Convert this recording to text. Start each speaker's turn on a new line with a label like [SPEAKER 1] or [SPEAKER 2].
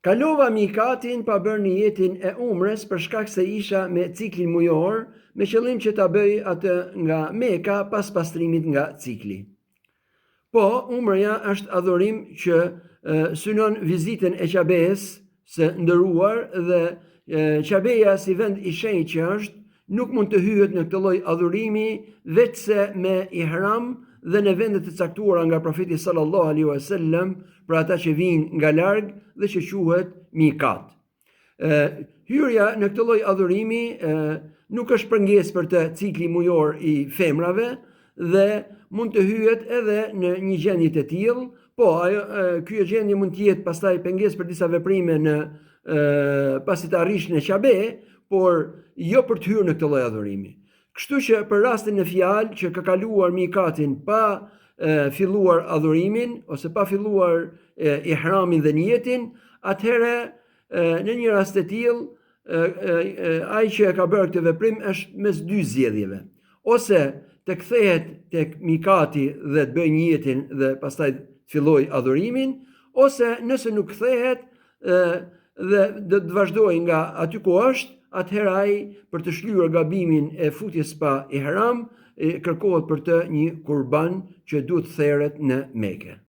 [SPEAKER 1] Kalova mikatin pa bërë niyetin e umres për shkak se isha me ciklin mujor, me qëllim që ta bëj atë nga Meka pas pastrimit nga cikli. Po, umrja është adhurim që synon vizitën e Qabes së nderuar dhe Qabeja si vend i shenjtë që është, nuk mund të hyhet në këtë lloj adhurimi vetëse me ihram dhe në vendet e caktuara nga profeti sallallahu alaihi wasallam për ata që vijnë nga larg dhe që quhet mikat. Hyrja në këtë lloj adhurimi nuk është pengesë për të cikli mujor i femrave dhe mund të hyhet edhe në një gjendje të tillë, po ky gjendje mund të jetë pastaj pengesë për disa veprime në pasi të arrish në Qabe, por jo për të hyrë në këtë lloj adhurimi. Kështu që për rastin e fjalë që ka kaluar mikatin pa filluar adhurimin ose pa filluar ihramin dhe niyetin, atëherë në një rast të tillë ai që ka bërë këtë veprim është mes dy zgjedhjeve. Ose të kthehet tek mikati dhe të bëjë niyetin dhe pastaj të fillojë adhurimin, ose nëse nuk kthehet dhe do të vazhdojë nga aty ku është, atëherë ai për të shlyer gabimin e futjes pa ihram kërkohet për të një kurban që duhet theret në Mekë.